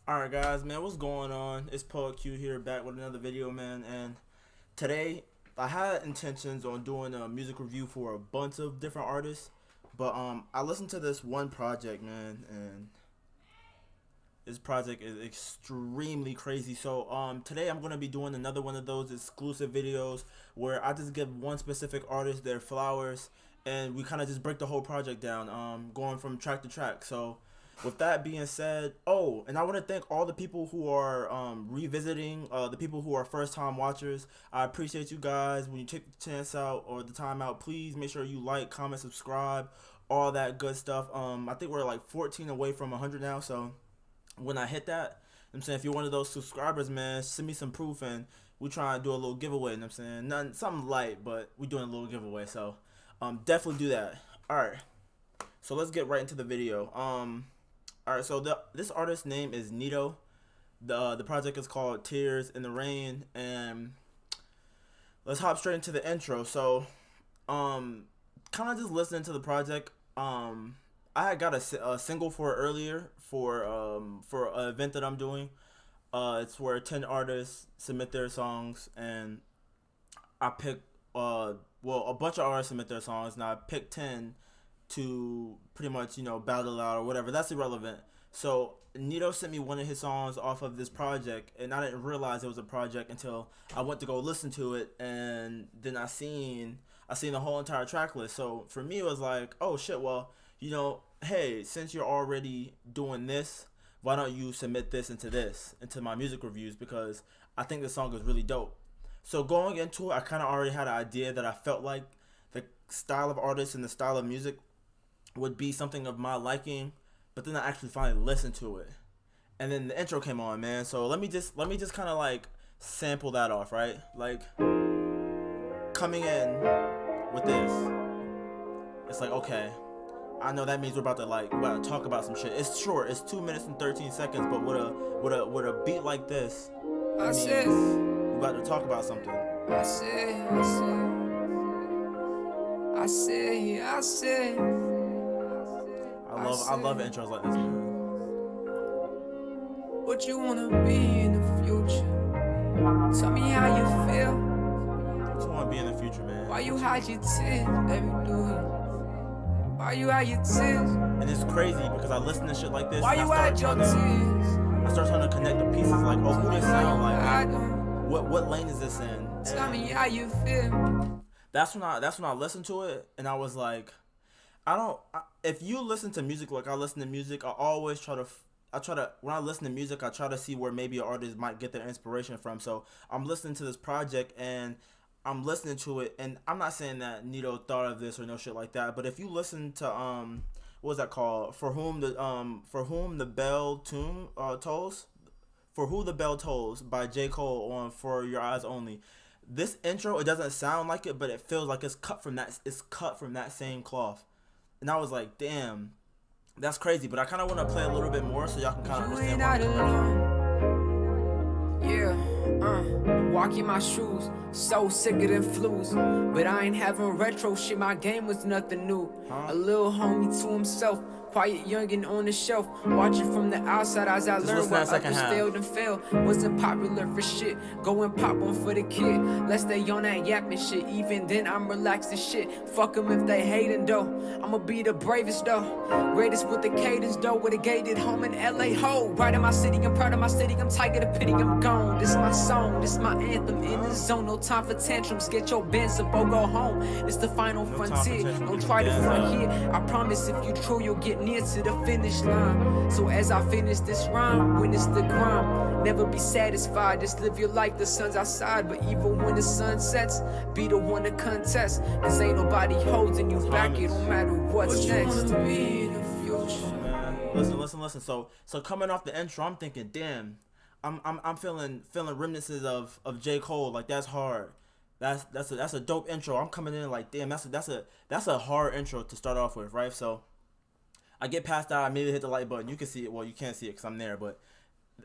Alright guys, man, what's going on? It's Poet Q here, back with another video, man. And today I had intentions on doing a music review for a bunch of different artists, but I listened to this one project, man, and this project is extremely crazy. So today I'm gonna be doing another one of those exclusive videos where I just give one specific artist their flowers and we kind of just break the whole project down, going from track to track. So with that being said, and I want to thank all the people who are revisiting, the people who are first time watchers. I appreciate you guys. When you take the chance out or the time out, please make sure you like, comment, subscribe, all that good stuff. I think we're like 14 away from 100 now, so when I hit that, I'm saying, if you're one of those subscribers, man, send me some proof and we try to do a little giveaway. I'm saying, nothing, something light, but we're doing a little giveaway, so definitely do that. All right, so let's get right into the video. Alright, so this artist's name is Nito. The project is called Tears in the Rain, and let's hop straight into the intro. So, kind of just listening to the project. I had got a single for it earlier for an event that I'm doing. It's where 10 artists submit their songs, and I picked a bunch of artists submit their songs, and I picked 10 to pretty much, battle out or whatever. That's irrelevant. So Nito sent me one of his songs off of this project, and I didn't realize it was a project until I went to go listen to it, and then I seen the whole entire track list. So for me, it was like, oh shit, well, hey, since you're already doing this, why don't you submit this into my music reviews, because I think the song is really dope. So going into it, I kind of already had an idea that I felt like the style of artist and the style of music would be something of my liking, but then I actually finally listened to it, and then the intro came on, man. So let me just kind of like sample that off, right? Like coming in with this, it's like, okay, I know that means we're about to talk about some shit. It's short, it's 2 minutes and 13 seconds, but with a beat like this, we're about to talk about something. I love intros like this, man. What you wanna be in the future? Tell me how you feel. What you wanna be in the future, man? Why you hide your tears, baby, do it? Why you hide your tears? And it's crazy because I listen to shit like this. Why you hide your tears? I start trying to connect the pieces, like, oh, who this sound like? What lane is this in? Tell me how you feel. That's when I listened to it, and I was like, if you listen to music like I listen to music, I always try to when I listen to music, I try to see where maybe an artist might get their inspiration from. So I'm listening to this project and I'm listening to it, and I'm not saying that Nito thought of this or no shit like that, but if you listen to what was that called? For whom the bell tolls, For Who the Bell Tolls by J. Cole on For Your Eyes Only. This intro, it doesn't sound like it, but it feels like it's cut from that same cloth. And I was like, damn, that's crazy. But I kind of want to play a little bit more so y'all can kind of understand where I'm coming from. Walking my shoes, so sicker than flus. But I ain't having retro shit, my game was nothing new. A little homie to himself, quiet youngin' on the shelf, watching from the outside as I learned what others failed and failed. Wasn't popular for shit, go and pop one for the kid. Let's stay on that yapping shit, even then I'm relaxed as shit. Fuck them if they hating though, I'ma be the bravest though. Greatest with the cadence though, with a gated home in LA ho. Right in my city, I'm proud of my city, I'm tiger the pity, I'm gone. This my song, this my anthem, in the zone, no time for tantrums. Get your Benz or go home, it's the final frontier. Don't try to front here, I promise if you true you'll get near to the finish line. So as I finish this rhyme, witness the grind. Never be satisfied, just live your life, the sun's outside. But even when the sun sets, be the one to contest. Cause ain't nobody holding you back, it don't matter what's next. You wanna be in the future. Listen. So coming off the intro, I'm thinking, damn, I'm feeling reminiscences of J. Cole. Like, that's hard. That's a dope intro. I'm coming in like, damn, that's a hard intro to start off with, right? So I get past that, I immediately hit the like button. You can see it. Well, you can't see it because I'm there, but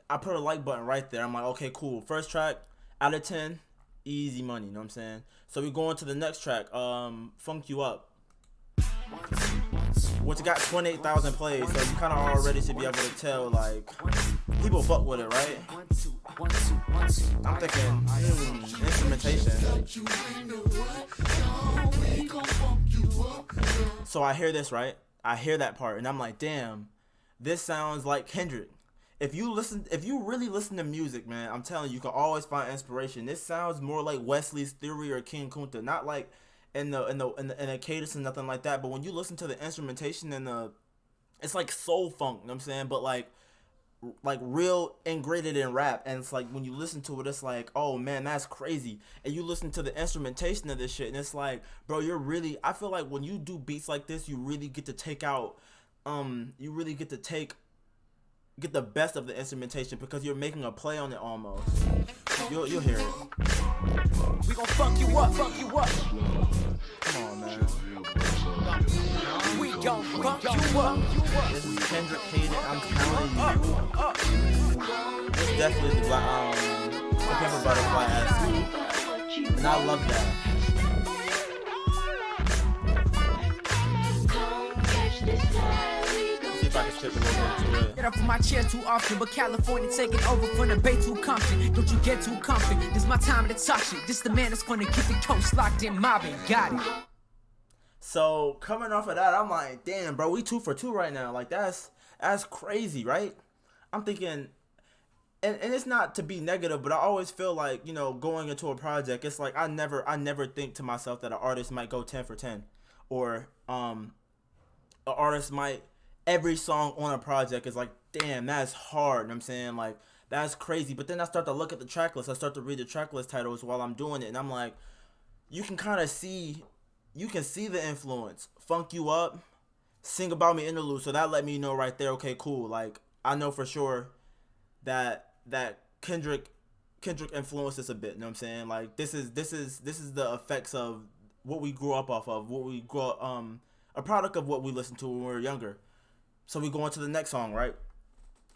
I put a like button right there. I'm like, okay, cool. First track, out of 10, easy money. You know what I'm saying? So we go on to the next track, Funk You Up. which got 28,000 plays, so you kind of already should be able to tell, like, people fuck with it, right? I'm thinking, instrumentation. So I hear this, right? I hear that part, and I'm like, damn, this sounds like Kendrick. If you really listen to music, man, I'm telling you, you can always find inspiration. This sounds more like Wesley's Theory or King Kunta, not like in the cadence and nothing like that. But when you listen to the instrumentation and it's like soul funk, you know what I'm saying? But like real integrated in rap, and it's like when you listen to it, it's like, oh man, that's crazy. And you listen to the instrumentation of this shit, and it's like, bro, I feel like when you do beats like this, you really get to get the best of the instrumentation, because you're making a play on it almost. You'll hear it. We gon' fuck you up. Come on, man. We gon' fuck you up. This is Kendrick Hayden, I'm telling you. This is definitely the Pimp a Butterfly ass. And I love that. See if I can skip a little bit to it. Get up from my chair too often, but California taking over from the Bay too comfy. Don't you get too comfy. This my time to talk shit. This the man that's gonna keep the coast locked in, mobbing. Got it. So coming off of that, I'm like, damn, bro, we 2 for 2 right now. Like that's crazy, right? I'm thinking, and it's not to be negative, but I always feel like, going into a project, it's like I never think to myself that an artist might go 10 for 10, or an artist might, every song on a project is like, damn, that's hard. You know what I'm saying? Like that's crazy. But then I start to look at the track list. I start to read the track list titles while I'm doing it, and I'm like, you can see the influence. Funk You Up, Sing About Me interlude. So that let me know right there, okay, cool. Like I know for sure that Kendrick influenced us a bit, you know what I'm saying? Like this is the effects of what we grew up off of, what we grew up, a product of what we listened to when we were younger. So we go into the next song, right?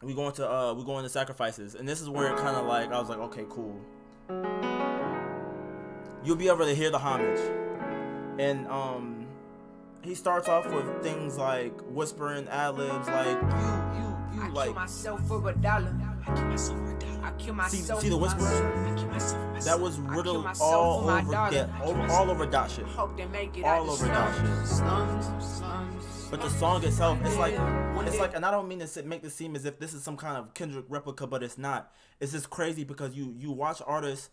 We go into Sacrifices, and this is where it kind of like, I was like, okay, cool. You'll be able to hear the homage. And he starts off with things like whispering ad-libs, like you I like kill myself for $1. I kill myself for $1. I kill myself. See the whispers? I kill myself. That was riddled all over Dot shit. Hope they make it All over Dot shit. Slums. But the song itself, it's like, and I don't mean to make this seem as if this is some kind of Kendrick replica, but it's not. It's just crazy because you watch artists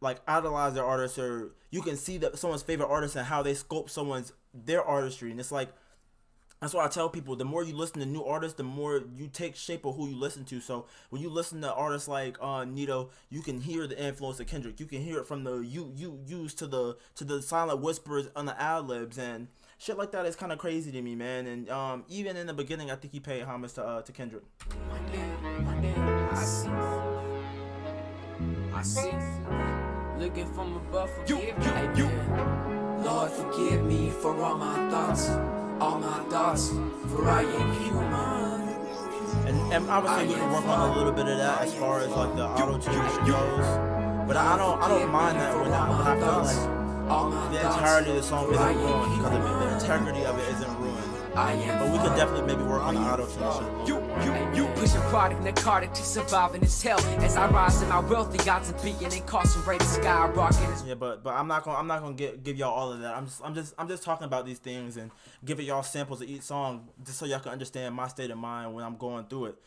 like idolize their artists, or you can see that someone's favorite artist and how they sculpt their artistry, and it's like, that's why I tell people, the more you listen to new artists, the more you take shape of who you listen to. So when you listen to artists like Nito, you can hear the influence of Kendrick. You can hear it from the use to the silent whispers on the ad-libs, and shit like that is kind of crazy to me, man. And even in the beginning, I think he paid homage to Kendrick. One day, I see. Looking from above, forgive me. Lord, forgive me for all my thoughts, for I am human. And obviously we can work on a little bit of that as far as like the auto-tune shit goes. But I don't mind that when I feel like the entirety of the song isn't ruined, because the integrity of it isn't ruined. But we could definitely maybe work on the auto-tune shit. You pushing product narcotic to survive in this hell. As I rise in my wealthy odds of being incarcerated, skyrocketing. Yeah, but I'm not gonna give y'all all of that. I'm just talking about these things and giving y'all samples of each song, just so y'all can understand my state of mind when I'm going through it.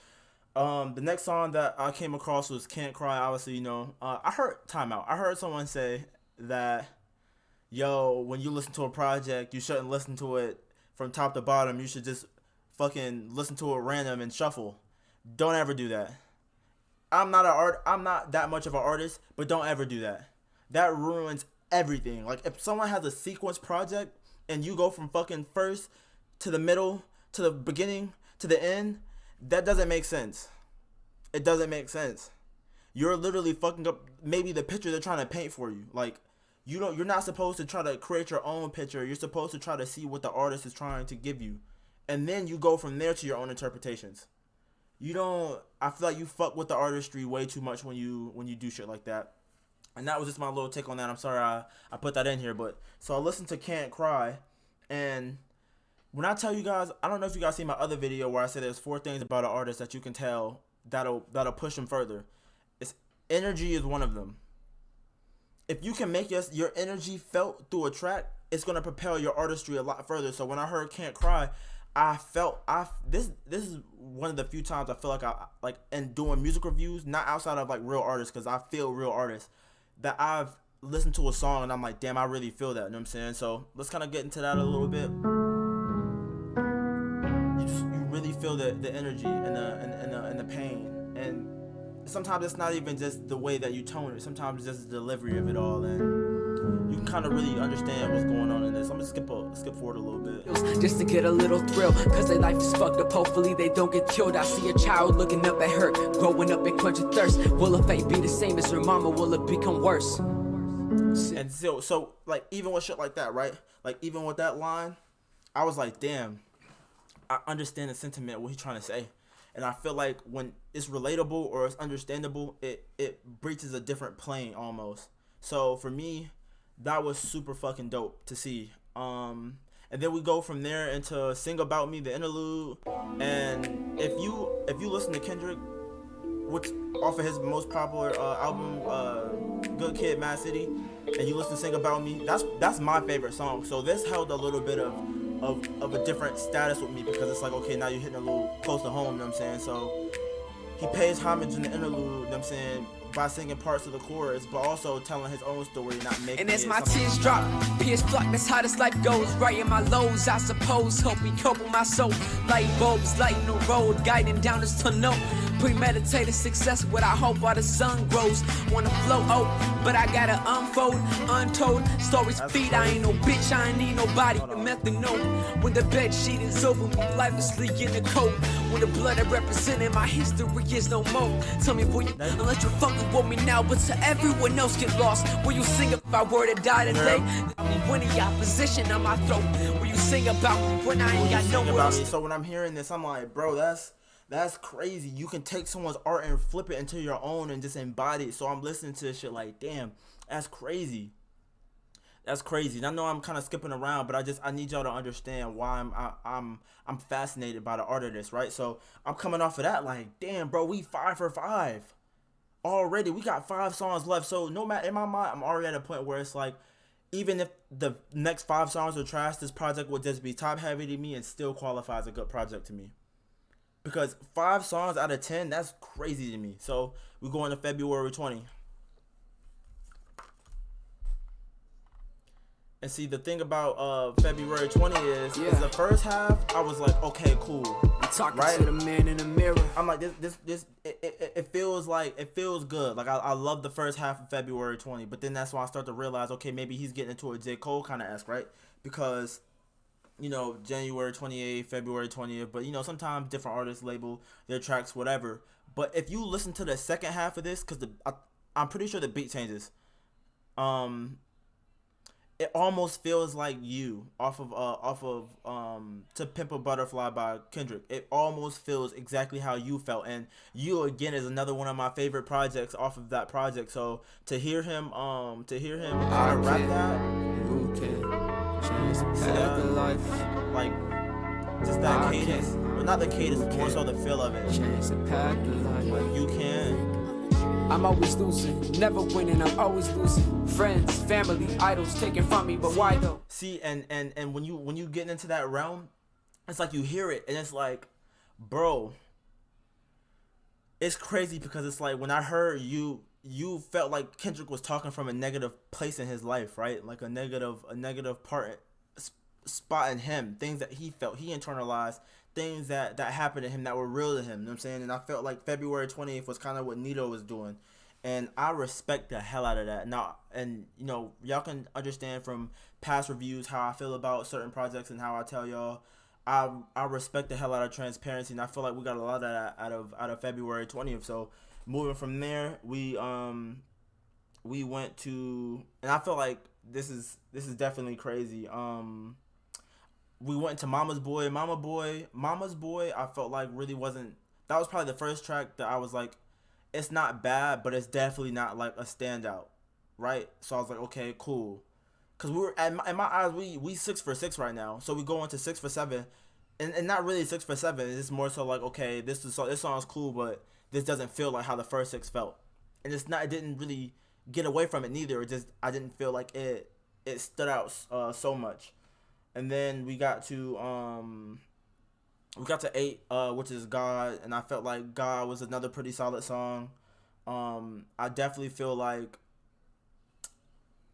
The next song that I came across was Can't Cry. Obviously, I heard Timeout. I heard someone say that, yo, when you listen to a project, you shouldn't listen to it from top to bottom. You should just fucking listen to it random and shuffle. Don't ever do that. I'm not that much of an artist, but don't ever do that. That ruins everything. Like, if someone has a sequence project and you go from fucking first to the middle to the beginning to the end, that doesn't make sense. It doesn't make sense. You're literally fucking up maybe the picture they're trying to paint for you. Like, you're not supposed to try to create your own picture. You're supposed to try to see what the artist is trying to give you, and then you go from there to your own interpretations. I feel like you fuck with the artistry way too much when you do shit like that. And that was just my little take on that. I'm sorry I put that in here, but so I listened to Can't Cry, and When I tell you guys, I don't know if you guys see my other video where I said there's 4 things about an artist that you can tell that'll push them further. It's energy is one of them. If you can make your energy felt through a track, it's gonna propel your artistry a lot further. So when I heard "Can't Cry," this is one of the few times I feel like I like in doing music reviews, not outside of like real artists, because I feel real artists, that I've listened to a song and I'm like, damn, I really feel that. You know what I'm saying? So let's kind of get into that a little bit. You really feel the energy and the pain, and sometimes it's not even just the way that you tone it. Sometimes it's just the delivery of it all, and you can kind of really understand what's going on in this. I'm gonna skip forward a little bit. Just to get a little thrill, cause their life is fucked up. Hopefully they don't get killed. I see a child looking up at her, growing up and quenching thirst. Will her fate be the same as her mama? Will it become worse? And so like even with shit like that, right? Like even with that line, I was like, damn, I understand the sentiment, what he's trying to say. And I feel like when it's relatable or it's understandable, it breaches a different plane almost. So for me, that was super fucking dope to see. And then we go from there into "Sing About Me," the interlude. And if you listen to Kendrick, which off of his most popular album, Good Kid, Mad City, and you listen to "Sing About Me," that's my favorite song. So this held a little bit of a different status with me, because it's like, okay, now you're hitting a little close to home, you know what I'm saying? So he pays homage in the interlude, you know what I'm saying, by singing parts of the chorus, but also telling his own story, not making and as it my something tears it's drop, not. Pierce flock, that's how this life goes. Writing my lows, I suppose, help me cope with my soul. Light bulbs, lighting the road, guiding down this tunnel. Premeditated success, what I hope while the sun grows. Wanna flow, oh, but I gotta unfold, untold stories. Feed, I ain't no bitch, I ain't need nobody to methanol. When the bed sheet is over me, life is sleek in the cold. When the blood I represented my history is no more. Tell me, will you, unless you're fucking with me now, but to everyone else get lost. Will you sing if I were to die today? When the opposition on my throat. Will you sing about me when I ain't got nowhere else? So when I'm hearing this, I'm like, bro, that's crazy. You can take someone's art and flip it into your own and just embody it. So I'm listening to this shit like, damn, that's crazy. That's crazy. And I know I'm kind of skipping around, but I need y'all to understand why I'm fascinated by the art of this, right? So I'm coming off of that like, damn, bro, we 5 for 5 already. We got 5 songs left. So no matter, in my mind, I'm already at a point where it's like, even if the next 5 songs are trash, this project would just be top heavy to me and still qualify as a good project to me. Because 5 songs out of 10, that's crazy to me. So we go into February 20. And see, the thing about February 20 is the first half, I was like, okay, cool. I'm talking to the man in the mirror. I'm like, it feels good. Like, I love the first half of February 20. But then that's when I start to realize, okay, maybe he's getting into a J. Cole kind of esque, right? Because, you know, January 28th, February 20th. But, you know, sometimes different artists label their tracks, whatever. But if you listen to the second half of this, because I'm pretty sure the beat changes. It almost feels like you off of To Pimp a Butterfly by Kendrick. It almost feels exactly how you felt, and You again is another one of my favorite projects off of that project. So to hear him kind of rap that, Who can change the path of life? Like just that cadence, but not the cadence, more so the feel of it. Change the path of life. Like you can. I'm always losing, never winning, I'm always losing. Friends, family, idols taken from me, but why though? See, and when you get into that realm, it's like you hear it and it's like, bro, it's crazy, because it's like when I heard you felt like Kendrick was talking from a negative place in his life, right? Like a negative spot in him, things that he felt, he internalized, things that happened to him that were real to him, you know what I'm saying? And I felt like February 20th was kind of what Nito was doing, and I respect the hell out of that. Now, and you know, y'all can understand from past reviews how I feel about certain projects and how I tell y'all I respect the hell out of transparency, and I feel like we got a lot of that out of February 20th. So moving from there, we went to, and I feel like this is definitely crazy. We went to Mama's Boy. Mama's Boy, I felt like really wasn't, that was probably the first track that I was like, it's not bad, but it's definitely not like a standout, right? So I was like, okay, cool. because we were in my eyes we 6 for 6 right now, so we go into 6 for 7, and not really 6 for 7. It's more so like, okay, this song's cool, but this doesn't feel like how the first 6 felt, and it's not. It didn't really get away from it neither. It just I didn't feel like it stood out so much, and then we got to 8, which is God, and I felt like God was another pretty solid song. I definitely feel like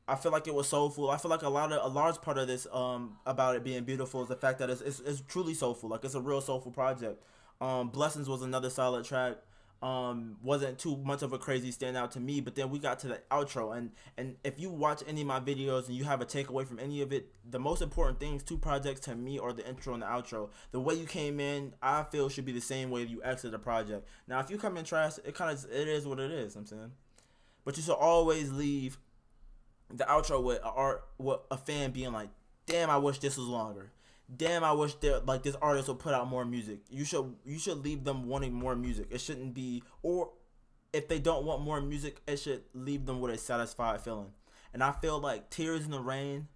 it was soulful. I feel like a large part of this about it being beautiful is the fact that it's truly soulful. Like, it's a real soulful project. Blessings was another solid track. Wasn't too much of a crazy standout to me, but then we got to the outro, and if you watch any of my videos and you have a takeaway from any of it, the most important things, 2 projects to me, are the intro and the outro. The way you came in, I feel, should be the same way you exit a project. Now, if you come in trash, it is what it is. I'm saying, but you should always leave the outro with a fan being like, damn, I wish this was longer. Damn, I wish this artist would put out more music. You should leave them wanting more music. It shouldn't be, or if they don't want more music, it should leave them with a satisfied feeling. And I feel like Tears in the Rain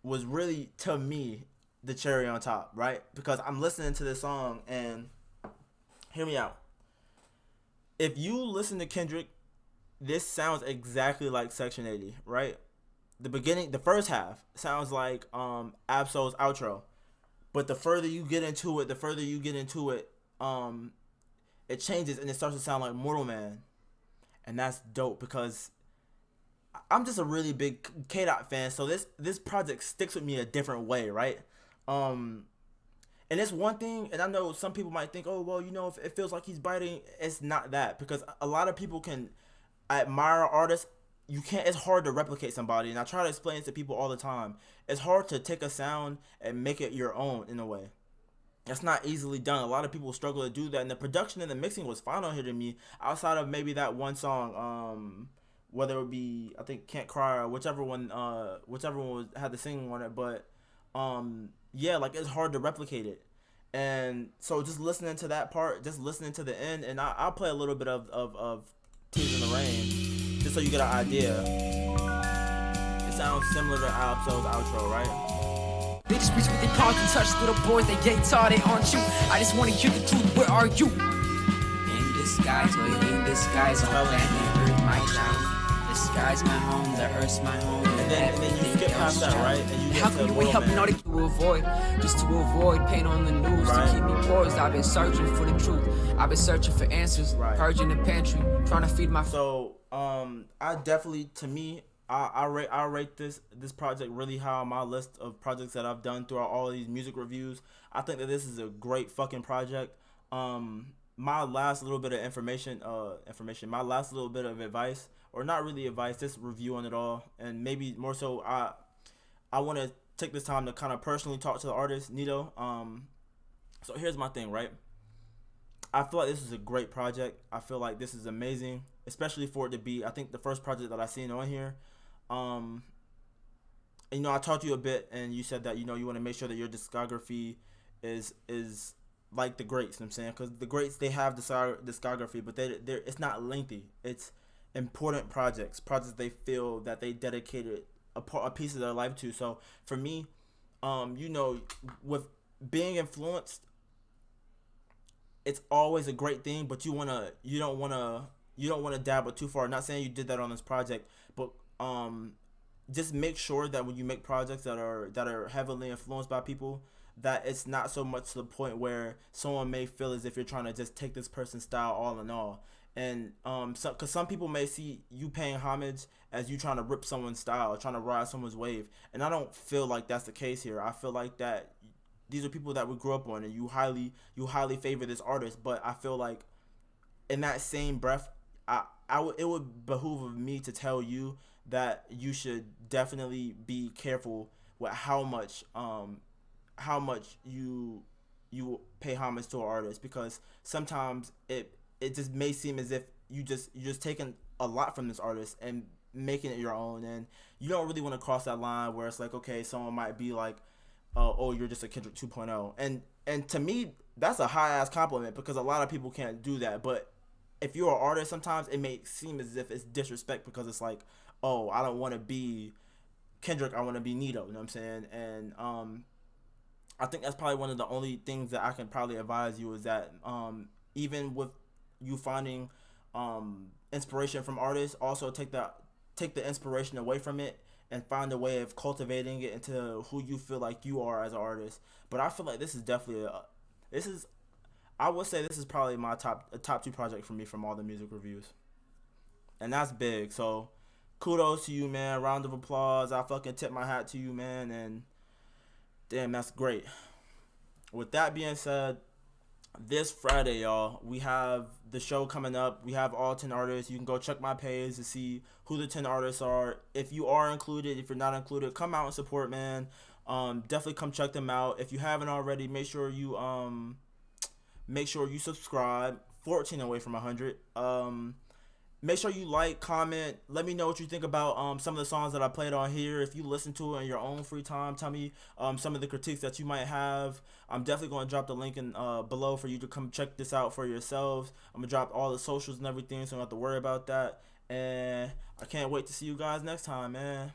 was really, to me, the cherry on top, right? Because I'm listening to this song, and hear me out. If you listen to Kendrick, this sounds exactly like Section 80, right? The first half sounds like Absol's outro, but the further you get into it, it changes and it starts to sound like Mortal Man, and that's dope because I'm just a really big K-Dot fan, so this project sticks with me a different way, right? And it's one thing, and I know some people might think, oh well, if it feels like he's biting, it's not that, because a lot of people can admire artists. It's hard to replicate somebody, and I try to explain it to people all the time. It's hard to take a sound and make it your own in a way. That's not easily done. A lot of people struggle to do that, and the production and the mixing was fine on here to me, outside of maybe that one song, whether it be, I think, Can't Cry, or whichever one had the singing on it, but yeah, like, it's hard to replicate it. And so just listening to that part, just listening to the end, and I'll play a little bit of Tears in the Rain, just so you get an idea. It sounds similar to Absol's outro, right? They just reach with their paws and touch little boys, they get taught they aren't you. I just wanna hear the truth, where are you? In disguise, but in disguise, on planet Earth, my child. The sky's my home, the earth's my home, and then you skip past that, right? And you get how can you wake up and all to avoid, just to avoid pain on the news, right? To keep me poised. I've been searching for the truth. I've been searching for answers, right? Purging the pantry, trying to feed my. So, I definitely, to me, I rate this project really high on my list of projects that I've done throughout all of these music reviews. I think that this is a great fucking project. My last little bit of my last little bit of advice, or not really advice, just review on it all, and maybe more so, I want to take this time to kind of personally talk to the artist, Nito. So here's my thing, right? I feel like this is a great project. I feel like this is amazing, especially for it to be, I think, the first project that I've seen on here. And, I talked to you a bit, and you said that, you want to make sure that your discography is like the greats, you know what I'm saying? Because the greats, they have discography, but it's not lengthy. It's important projects they feel that they dedicated a piece of their life to. So for me, with being influenced, it's always a great thing, but you don't wanna dabble too far. Not saying you did that on this project, but just make sure that when you make projects that are heavily influenced by people, that it's not so much to the point where someone may feel as if you're trying to just take this person's style all in all. And because some people may see you paying homage as you trying to rip someone's style, trying to ride someone's wave, and I don't feel like that's the case here. I feel like that these are people that we grew up on, and you highly favor this artist. But I feel like in that same breath, it would behoove of me to tell you that you should definitely be careful with how much you pay homage to an artist, because sometimes it just may seem as if you're just taking a lot from this artist and making it your own, and you don't really want to cross that line where it's like, okay, someone might be like, oh, you're just a Kendrick 2.0, and to me that's a high ass compliment, because a lot of people can't do that. But if you're an artist, sometimes it may seem as if it's disrespect, because it's like, oh, I don't want to be Kendrick, I want to be Nito. You know what I'm saying? And I think that's probably one of the only things that I can probably advise you is that even with you finding inspiration from artists, also take the inspiration away from it and find a way of cultivating it into who you feel like you are as an artist. But I feel like this is definitely I would say this is probably my top two project for me from all the music reviews, and that's big. So kudos to you, man. Round of applause. I fucking tip my hat to you, man. And damn, that's great. With that being said, this Friday, y'all, we have the show coming up. We have all 10 artists. You can go check my page to see who the 10 artists are. If you are included, if you're not included, come out and support, man. Definitely come check them out. If you haven't already, make sure you subscribe. 14 away from 100. Make sure you like, comment. Let me know what you think about some of the songs that I played on here. If you listen to it in your own free time, tell me some of the critiques that you might have. I'm definitely going to drop the link in below for you to come check this out for yourselves. I'm going to drop all the socials and everything, so you don't have to worry about that. And I can't wait to see you guys next time, man.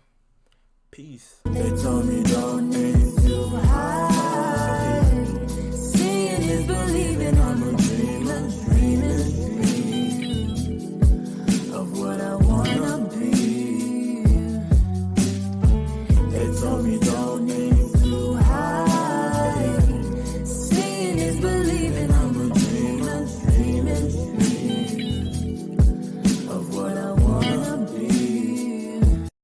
Peace. They told me don't think too high.